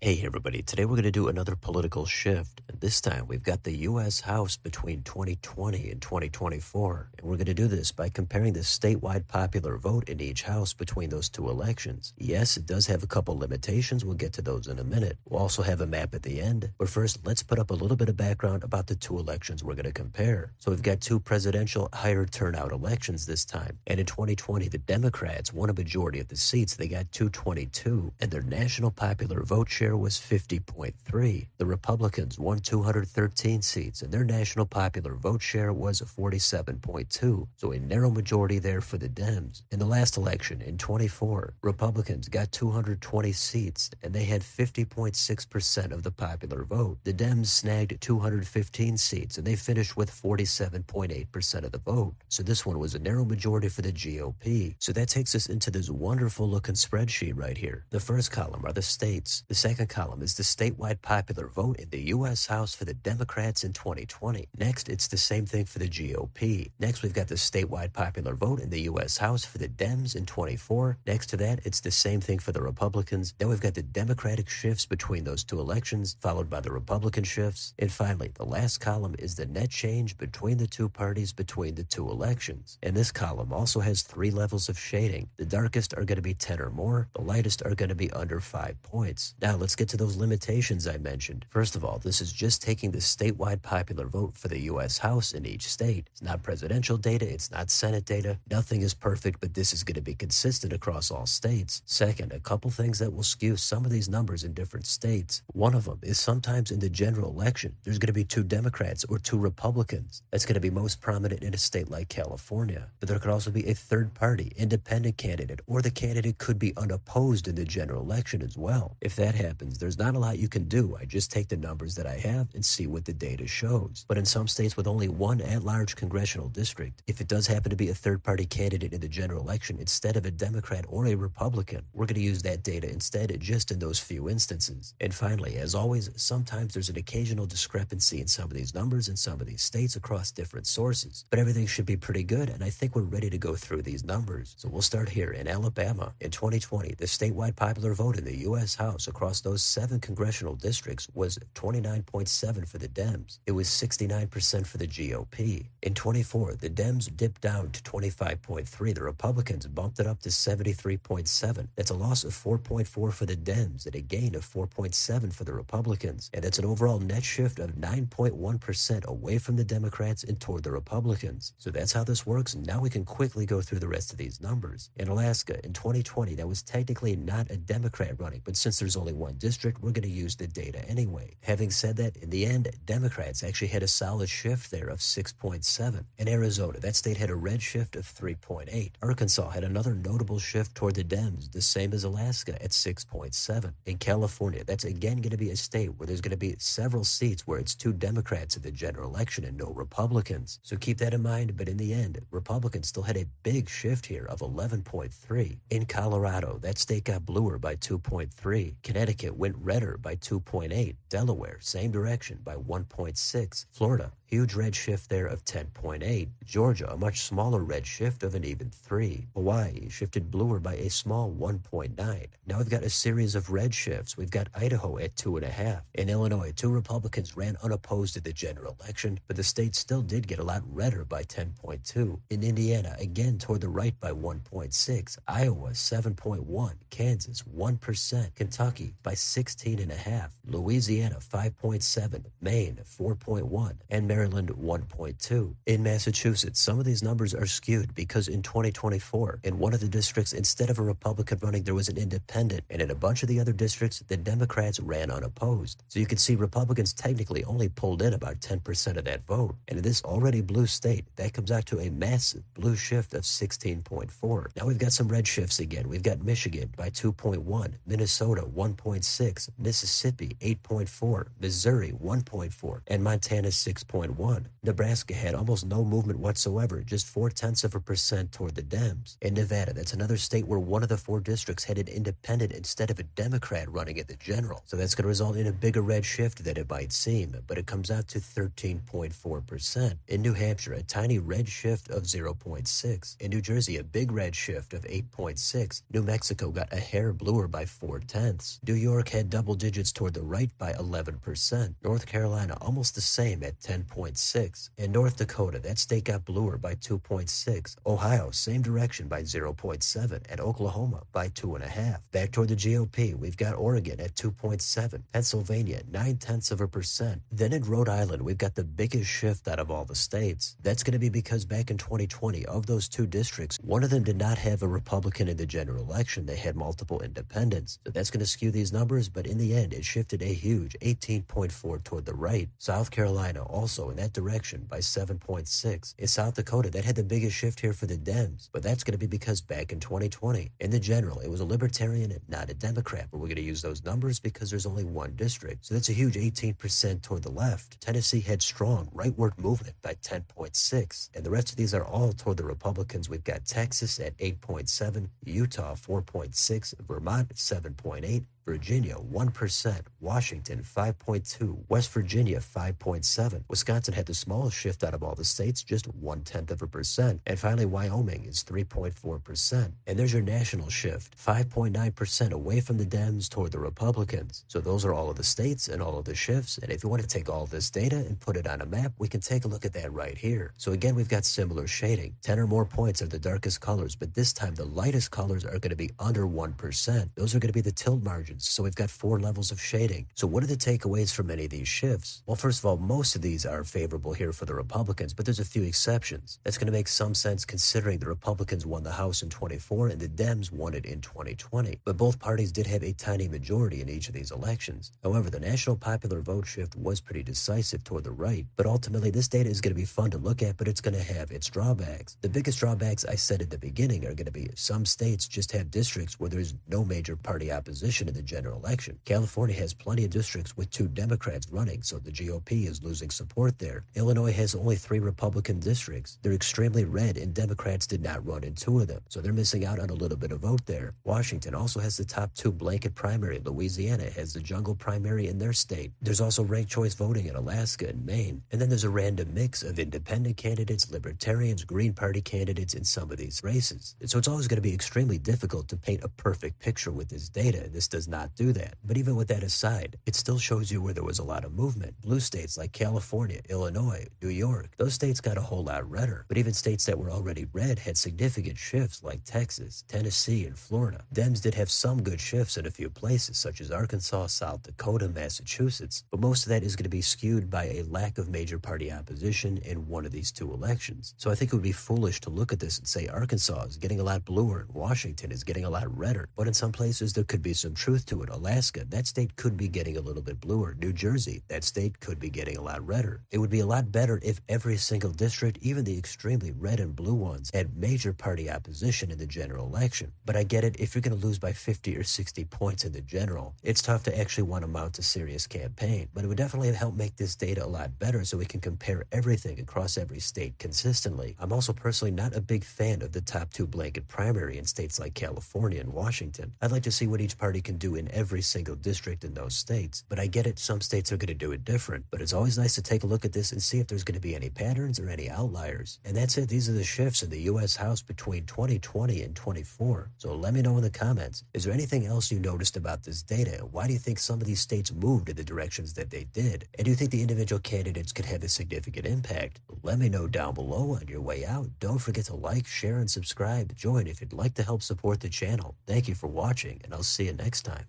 Hey everybody, today we're going to do another political shift. And this time we've got the US House between 2020 and 2024. And we're going to do this by comparing the statewide popular vote in each house between those two elections. Yes, it does have a couple limitations. We'll get to those in a minute. We'll also have a map at the end. But first, let's put up a little bit of background about the two elections we're going to compare. So we've got two presidential higher turnout elections this time. And in 2020, the Democrats won a majority of the seats. They got 222, and their national popular vote share was 50.3. The Republicans won 213 seats, and their national popular vote share was 47.2. So a narrow majority there for the Dems. In the last election, in 24, Republicans got 220 seats, and they had 50.6% of the popular vote. The Dems snagged 215 seats, and they finished with 47.8% of the vote. So this one was a narrow majority for the GOP. So that takes us into this wonderful looking spreadsheet right here. The first column are the states. The second column is the statewide popular vote in the U.S. House for the Democrats in 2020. Next, it's the same thing for the GOP. Next, we've got the statewide popular vote in the U.S. House for the Dems in 24. Next to that, it's the same thing for the Republicans. Then we've got the Democratic shifts between those two elections, followed by the Republican shifts. And finally, the last column is the net change between the two parties between the two elections. And this column also has 3 levels of shading. The darkest are going to be 10 or more. The lightest are going to be under 5 points. Now, let's get to those limitations I mentioned. First of all, this is just taking the statewide popular vote for the U.S. House in each state. It's not presidential data, it's not Senate data. Nothing is perfect, but this is going to be consistent across all states. Second, a couple things that will skew some of these numbers in different states. One of them is sometimes in the general election, there's going to be 2 Democrats or 2 Republicans. That's going to be most prominent in a state like California. But there could also be a third party, independent candidate, or the candidate could be unopposed in the general election as well. If that happens, there's not a lot you can do. I just take the numbers that I have and see what the data shows. But in some states with only one at-large congressional district, if it does happen to be a third-party candidate in the general election instead of a Democrat or a Republican, we're going to use that data instead just in those few instances. And finally, as always, sometimes there's an occasional discrepancy in some of these numbers in some of these states across different sources. But everything should be pretty good, and I think we're ready to go through these numbers. So we'll start here in Alabama. In 2020, the statewide popular vote in the U.S. House across those 7 congressional districts was 29.7 for the Dems. It was 69% for the GOP. In 24, the Dems dipped down to 25.3. The Republicans bumped it up to 73.7. That's a loss of 4.4 for the Dems and a gain of 4.7 for the Republicans. And that's an overall net shift of 9.1% away from the Democrats and toward the Republicans. So that's how this works. Now we can quickly go through the rest of these numbers. In Alaska, in 2020, that was technically not a Democrat running, but since there's only one district, we're going to use the data anyway. Having said that, in the end, Democrats actually had a solid shift there of 6.7. In Arizona, that state had a red shift of 3.8. Arkansas had another notable shift toward the Dems, the same as Alaska at 6.7. In California, that's again going to be a state where there's going to be several seats where it's 2 Democrats in the general election and no Republicans. So keep that in mind, but in the end, Republicans still had a big shift here of 11.3. In Colorado, that state got bluer by 2.3. Connecticut went redder by 2.8. Delaware, same direction by 1.6. Florida, huge red shift there of 10.8. Georgia, a much smaller red shift of an even 3. Hawaii shifted bluer by a small 1.9. Now we've got a series of red shifts. We've got Idaho at 2.5. In Illinois, 2 Republicans ran unopposed in the general election, but the state still did get a lot redder by 10.2. In Indiana, again toward the right by 1.6. Iowa, 7.1. Kansas, 1%. Kentucky by 16.5. Louisiana, 5.7. Maine, 4.1. And Maryland, 1.2. In Massachusetts, some of these numbers are skewed because in 2024, in one of the districts, instead of a Republican running, there was an independent. And in a bunch of the other districts, the Democrats ran unopposed. So you can see Republicans technically only pulled in about 10% of that vote. And in this already blue state, that comes out to a massive blue shift of 16.4. Now we've got some red shifts again. We've got Michigan by 2.1, Minnesota 1.6, Mississippi 8.4, Missouri 1.4, and Montana 6.1. Nebraska had almost no movement whatsoever, just 0.4% toward the Dems. In Nevada, that's another state where one of the 4 districts had an independent instead of a Democrat running in the general. So that's going to result in a bigger red shift than it might seem, but it comes out to 13.4%. In New Hampshire, a tiny red shift of 0.6. In New Jersey, a big red shift of 8.6. New Mexico got a hair bluer by 0.4. New York had double digits toward the right by 11%. North Carolina almost the same at 10.6. And North Dakota, that state got bluer by 2.6. Ohio, same direction by 0.7. And Oklahoma by 2.5. Back toward the GOP, we've got Oregon at 2.7. Pennsylvania, 0.9%. Then in Rhode Island, we've got the biggest shift out of all the states. That's going to be because back in 2020, of those two districts, one of them did not have a Republican in the general election. They had multiple independents. So that's going to skew these numbers, but in the end, it shifted a huge 18.4 toward the right. South Carolina also in that direction by 7.6. In South Dakota, that had the biggest shift here for the Dems, but that's going to be because back in 2020, in the general, it was a Libertarian and not a Democrat, but we're going to use those numbers because there's only one district. So that's a huge 18% toward the left. Tennessee had strong rightward movement by 10.6, and the rest of these are all toward the Republicans. We've got Texas at 8.7, Utah 4.6, Vermont 7.8, Virginia 1%, Washington 5.2, West Virginia 5.7. Wisconsin had the smallest shift out of all the states, just 0.1%. And finally, Wyoming is 3.4%. And there's your national shift, 5.9% away from the Dems toward the Republicans. So those are all of the states and all of the shifts. And if you want to take all this data and put it on a map, we can take a look at that right here. So again, we've got similar shading. 10 or more points are the darkest colors, but this time the lightest colors are going to be under 1%. Those are going to be the tilt margins. So we've got 4 levels of shading. So what are the takeaways from any of these shifts? Well, first of all, most of these are favorable here for the Republicans, but there's a few exceptions. That's going to make some sense considering the Republicans won the House in 24 and the Dems won it in 2020. But both parties did have a tiny majority in each of these elections. However, the national popular vote shift was pretty decisive toward the right. But ultimately, this data is going to be fun to look at, but it's going to have its drawbacks. The biggest drawbacks I said at the beginning are going to be some states just have districts where there's no major party opposition in the general election. California has plenty of districts with 2 Democrats running, so the GOP is losing support there. Illinois has only 3 Republican districts. They're extremely red, and Democrats did not run in 2 of them, so they're missing out on a little bit of vote there. Washington also has the top 2 blanket primary. Louisiana has the jungle primary in their state. There's also ranked choice voting in Alaska and Maine. And then there's a random mix of independent candidates, libertarians, Green Party candidates in some of these races. So it's always going to be extremely difficult to paint a perfect picture with this data. This does not do that. But even with that aside, it still shows you where there was a lot of movement. Blue states like California, Illinois, New York, those states got a whole lot redder. But even states that were already red had significant shifts like Texas, Tennessee, and Florida. Dems did have some good shifts in a few places such as Arkansas, South Dakota, Massachusetts, but most of that is going to be skewed by a lack of major party opposition in one of these 2 elections. So I think it would be foolish to look at this and say Arkansas is getting a lot bluer and Washington is getting a lot redder. But in some places there could be some truth to it. Alaska, that state could be getting a little bit bluer. New Jersey, that state could be getting a lot redder. It would be a lot better if every single district, even the extremely red and blue ones, had major party opposition in the general election. But I get it, if you're going to lose by 50 or 60 points in the general, it's tough to actually want to mount a serious campaign. But it would definitely help make this data a lot better so we can compare everything across every state consistently. I'm also personally not a big fan of the top 2 blanket primary in states like California and Washington. I'd like to see what each party can do in every single district in those states. But I get it, some states are going to do it different. But it's always nice to take a look at this and see if there's going to be any patterns or any outliers. And that's it. These are the shifts in the U.S. House between 2020 and 24. So let me know in the comments. Is there anything else you noticed about this data? Why do you think some of these states moved in the directions that they did? And do you think the individual candidates could have a significant impact? Let me know down below on your way out. Don't forget to like, share, and subscribe. Join if you'd like to help support the channel. Thank you for watching, and I'll see you next time.